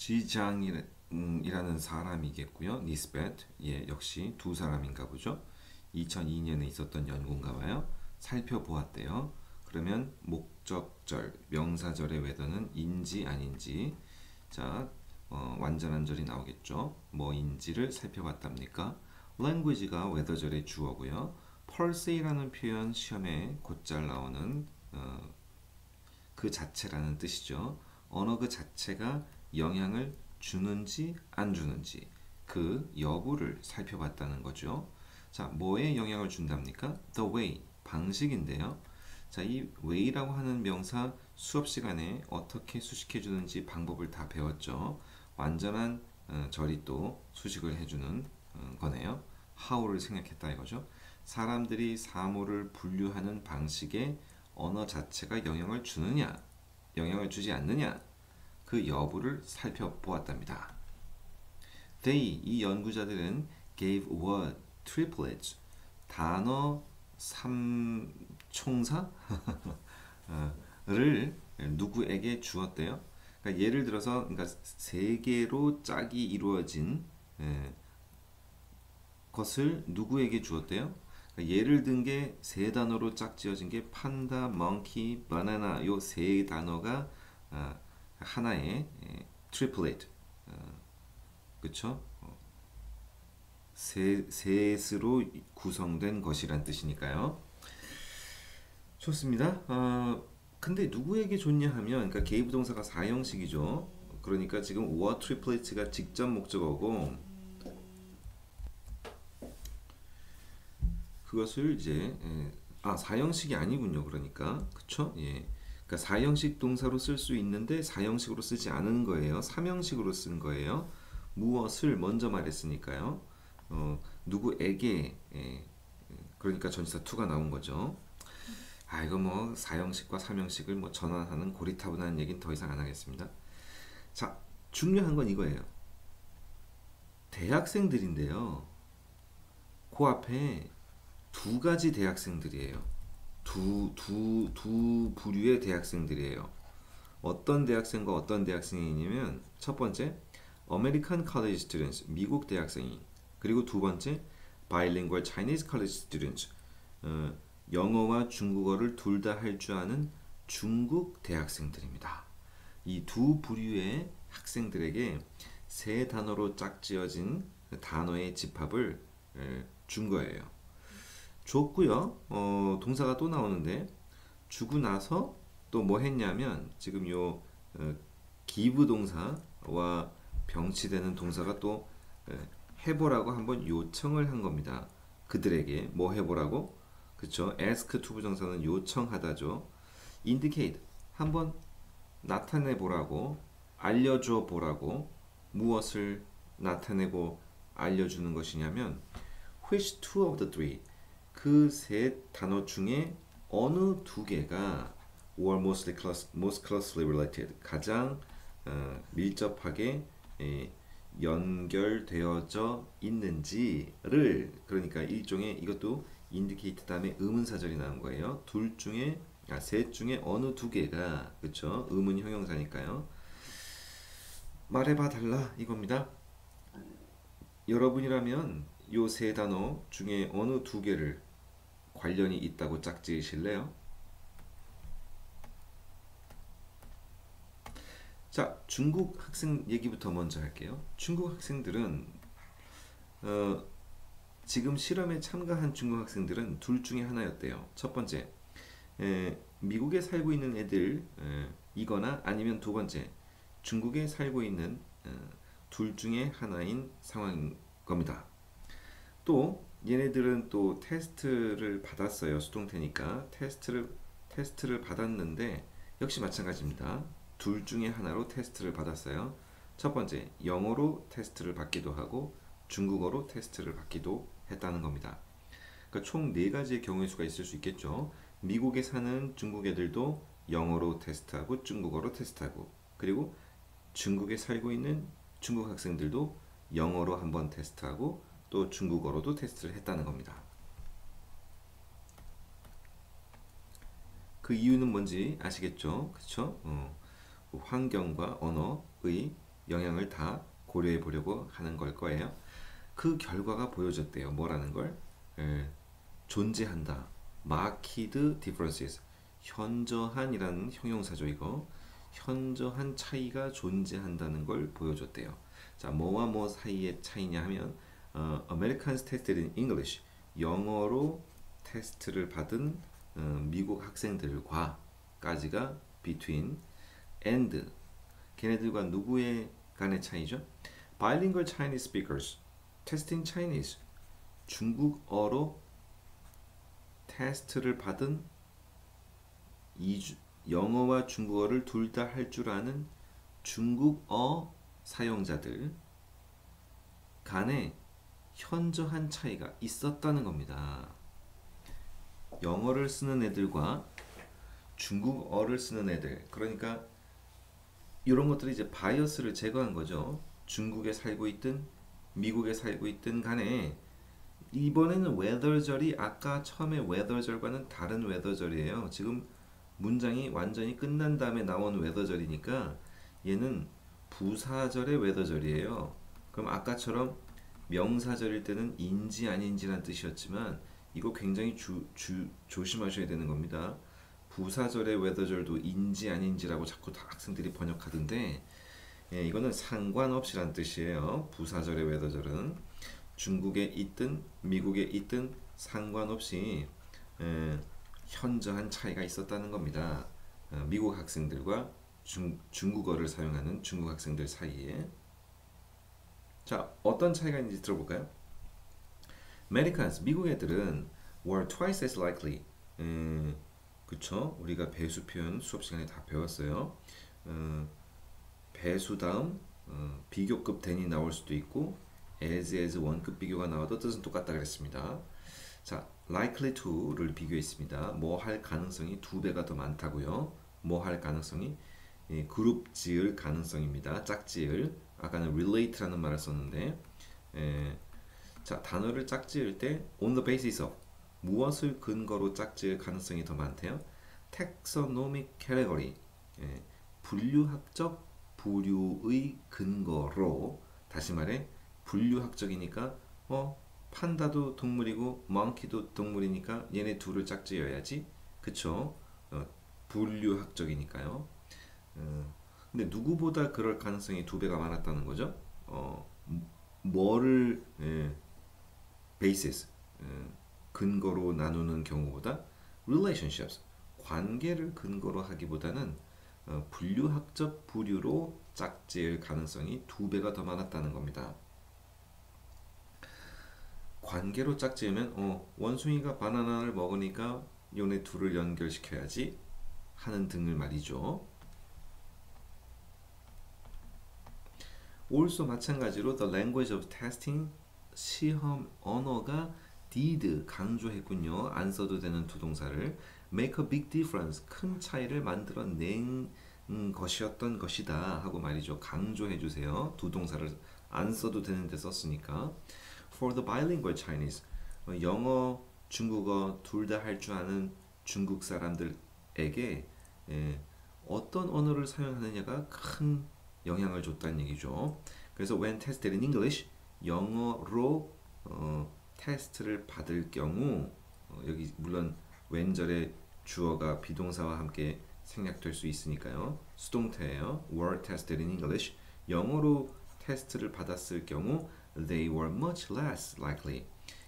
지장이라는 사람이겠고요. 니스벳, 예, 역시 두 사람인가 보죠. 2002년에 있었던 연구인가 봐요. 살펴보았대요. 그러면 목적절, 명사절의 웨더는 인지 아닌지, 자, 완전한 절이 나오겠죠. 뭐인지를 살펴봤답니까? language가 웨더절의 주어고요. per se라는 표현 시험에 곧잘 나오는 그 자체라는 뜻이죠. 언어 그 자체가 영향을 주는지 안 주는지 그 여부를 살펴봤다는 거죠. 자, 뭐에 영향을 준답니까? The way, 방식인데요. 자, 이 way라고 하는 명사 수업 시간에 어떻게 수식해 주는지 방법을 다 배웠죠. 완전한 절이 또 수식을 해주는 거네요. how를 생략했다 이거죠. 사람들이 사물을 분류하는 방식에 언어 자체가 영향을 주느냐, 영향을 주지 않느냐, 그 여부를 살펴보았답니다. They, 이 연구자들은 gave word triplets, 단어 3총사를 누구에게 주었대요. 그러니까 예를 들어서 그러니까 세 개로 짝이 이루어진 것을 누구에게 주었대요? 그러니까 예를 든 게 세 단어로 짝지어진 게 판다, monkey, banana 요 세 단어가 하나의 트리플릿, 그쵸? 셋으로 구성된 것이란 뜻이니까요. 좋습니다. 근데 누구에게 줬냐 하면, 그러니까 gave 동사가 사형식이죠. 그러니까 지금 were triplets가 직접 목적어고 그것을 이제 사형식이 아니군요. 그러니까 그쵸? 예. 그러니까 사형식 동사로 쓸 수 있는데 사형식으로 쓰지 않은 거예요. 삼형식으로 쓴 거예요. 무엇을 먼저 말했으니까요. 누구에게 그러니까 전치사 to가 나온 거죠. 이거 뭐 사형식과 삼형식을 뭐 전환하는 고리타분한 얘기는 더 이상 안 하겠습니다. 자, 중요한 건 이거예요. 대학생들인데요. 그 앞에 두 가지 대학생들이에요. 두 부류의 대학생들이에요. 어떤 대학생과 어떤 대학생이냐면 첫 번째 American College Students, 미국 대학생이, 그리고 두 번째 Bilingual Chinese College Students, 영어와 중국어를 둘 다 할 줄 아는 중국 대학생들입니다. 이 두 부류의 학생들에게 세 단어로 짝지어진 단어의 집합을 준 거예요. 줬고요. 동사가 또 나오는데 주고 나서 또 뭐 했냐면 지금 요 give 동사와 병치되는 동사가 또 해보라고 한번 요청을 한 겁니다. 그들에게 뭐 해보라고? 그쵸? ask to 부정사는 요청하다죠. indicate 한번 나타내 보라고, 알려줘 보라고. 무엇을 나타내고 알려주는 것이냐면 which two of the three, 그 세 단어 중에 어느 두 개가 or most closely related, 가장 밀접하게 연결되어져 있는지를, 그러니까 일종의 이것도 indicate 다음에 의문사절이 나온 거예요. 셋 중에 어느 두 개가, 그쵸? 의문 형용사니까요. 말해봐 달라 이겁니다. 여러분이라면 요 세 단어 중에 어느 두 개를 관련이 있다고 짝지으실래요? 자, 중국 학생 얘기부터 먼저 할게요. 중국 학생들은 지금 실험에 참가한 중국 학생들은 둘 중에 하나였대요. 첫 번째, 미국에 살고 있는 애들 이거나 아니면 두 번째, 중국에 살고 있는 둘 중에 하나인 상황인 겁니다. 또 얘네들은 또 테스트를 받았어요. 수동태니까 테스트를 받았는데 역시 마찬가지입니다. 둘 중에 하나로 테스트를 받았어요. 첫 번째, 영어로 테스트를 받기도 하고 중국어로 테스트를 받기도 했다는 겁니다. 그러니까 총 네 가지의 경우의 수가 있을 수 있겠죠. 미국에 사는 중국 애들도 영어로 테스트하고 중국어로 테스트하고, 그리고 중국에 살고 있는 중국 학생들도 영어로 한번 테스트하고 또 중국어로도 테스트를 했다는 겁니다. 그 이유는 뭔지 아시겠죠? 그쵸? 환경과 언어의 영향을 다 고려해 보려고 하는 걸 거예요. 그 결과가 보여졌대요. 뭐라는 걸? 예, 존재한다. marked differences. 현저한이라는 형용사죠, 이거. 현저한 차이가 존재한다는 걸 보여줬대요. 자, 뭐와 뭐 사이의 차이냐 하면 Americans tested in English. 영어로 테스트를 받은 미국 학생들과 까지가 between and 걔네들과 누구의 간의 차이죠? Bilingual Chinese speakers testing Chinese. 중국어로 테스트를 받은 영어와 중국어를 둘 다 할 줄 아는 중국어 사용자들 간에 현저한 차이가 있었다는 겁니다. 영어를 쓰는 애들과 중국어를 쓰는 애들, 그러니까 이런 것들이 이제 바이어스를 제거한 거죠. 중국에 살고 있든 미국에 살고 있든 간에 이번에는 웨더절이 아까 처음에 웨더절과는 다른 웨더절이에요. 지금 문장이 완전히 끝난 다음에 나온 웨더절이니까 얘는 부사절의 웨더절이에요. 그럼 아까처럼 명사절일 때는 인지 아닌지란 뜻이었지만 이거 굉장히 조심하셔야 되는 겁니다. 부사절의 웨더절도 인지 아닌지라고 자꾸 학생들이 번역하던데 이거는 상관없이란 뜻이에요. 부사절의 웨더절은 중국에 있든 미국에 있든 상관없이 현저한 차이가 있었다는 겁니다. 미국 학생들과 중국어를 사용하는 중국 학생들 사이에. 자, 어떤 차이가 있는지 들어볼까요? Americans, 미국 애들은 were twice as likely. 그쵸? 우리가 배수 표현 수업 시간에 다 배웠어요. 배수 다음 비교급 than이 나올 수도 있고 as 원급 비교가 나와도 뜻은 똑같다 그랬습니다. 자, likely to를 비교했습니다. 뭐 할 가능성이 2배가 더 많다고요. 뭐 할 가능성이 그룹 지을 가능성입니다. 짝지을. 아까는 relate라는 말을 썼는데 자, 단어를 짝지을 때 on the basis of 무엇을 근거로 짝지을 가능성이 더 많대요? taxonomic category 분류학적 부류의 근거로. 다시 말해 분류학적이니까 판다도 동물이고 monkey도 동물이니까 얘네 둘을 짝지어야지. 그쵸? 분류학적이니까요. 근데 누구보다 그럴 가능성이 2배가 많았다는 거죠. 뭐를 basis 근거로 나누는 경우보다 relationships 관계를 근거로 하기보다는 분류학적 부류로 짝지을 가능성이 2배가 더 많았다는 겁니다. 관계로 짝지으면 원숭이가 바나나를 먹으니까 요네 둘을 연결시켜야지 하는 등을 말이죠. also 마찬가지로 the language of testing 시험 언어가 did 강조했군요. 안 써도 되는 두 동사를 make a big difference 큰 차이를 만들어낸 것이었던 것이다 하고 말이죠. 강조해 주세요. 두 동사를 안 써도 되는데 썼으니까. for the bilingual Chinese 영어, 중국어 둘 다 할 줄 아는 중국 사람들에게 어떤 언어를 사용하느냐가 큰 영향을 줬다는 얘기죠. 그래서 when tested in English 영어로 테스트를 받을 경우 여기 물론 when절의 주어가 비동사와 함께 생략될 수 있으니까요. 수동태예요. were tested in English 영어로 테스트를 받았을 경우 they were much less likely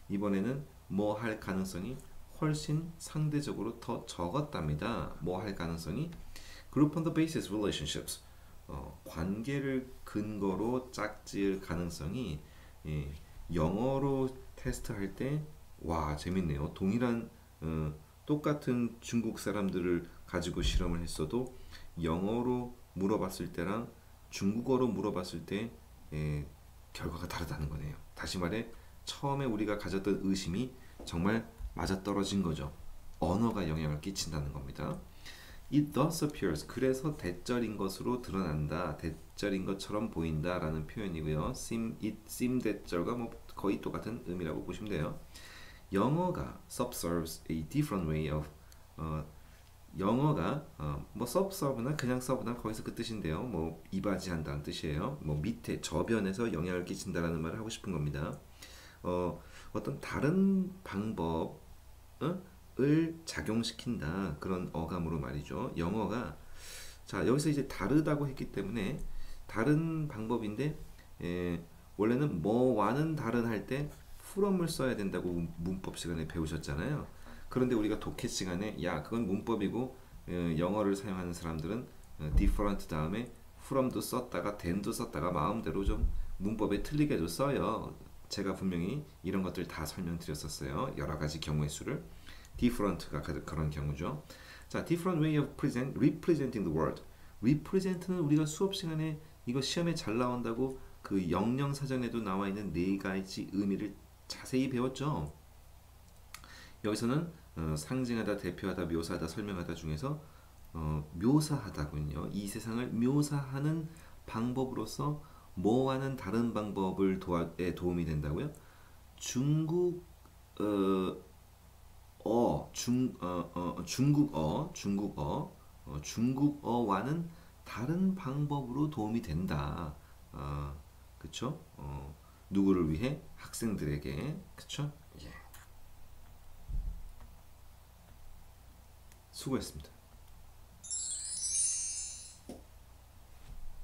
이번에는 뭐 할 가능성이 훨씬 상대적으로 더 적었답니다. 뭐 할 가능성이 group on the basis relationships 관계를 근거로 짝지을 가능성이 영어로 테스트할 때 와 재밌네요. 동일한 똑같은 중국 사람들을 가지고 실험을 했어도 영어로 물어봤을 때랑 중국어로 물어봤을 때 결과가 다르다는 거네요. 다시 말해 처음에 우리가 가졌던 의심이 정말 맞아떨어진 거죠. 언어가 영향을 끼친다는 겁니다. It thus appears 그래서 대절인 것으로 드러난다. 대절인 것처럼 보인다 라는 표현이고요. seem 대절과 뭐 거의 똑같은 의미라고 보시면 돼요. 영어가 subserves a different way of 영어가 뭐 서브나 그냥 서브나 거기서 그 뜻인데요. 뭐 이바지한다는 뜻이에요. 뭐 밑에 저변에서 영향을 끼친다라는 말을 하고 싶은 겁니다. 어떤 다른 방법을 작용시킨다 그런 어감으로 말이죠. 영어가 자 여기서 이제 다르다고 했기 때문에 다른 방법인데 원래는 뭐와는 다른 할 때 from을 써야 된다고 문법 시간에 배우셨잖아요. 그런데 우리가 독해 시간에 야 그건 문법이고 영어를 사용하는 사람들은 different 다음에 from도 썼다가 than도 썼다가 마음대로 좀 문법에 틀리게도 써요. 제가 분명히 이런 것들 다 설명드렸었어요. 여러 가지 경우의 수를 different가 그런 경우죠. 자, different way of representing the world. represent는 우리가 수업 시간에 이거 시험에 잘 나온다고 그 영영 사전에도 나와 있는 네 가지 의미를 자세히 배웠죠. 여기서는 상징하다, 대표하다, 묘사하다, 설명하다 중에서 묘사하다군요. 이 세상을 묘사하는 방법으로서 뭐와는 다른 방법을 도움이 된다고요? 중국 중국어와는 다른 방법으로 도움이 된다. 그쵸? 누구를 위해? 학생들에게. 그쵸? 예. 수고했습니다.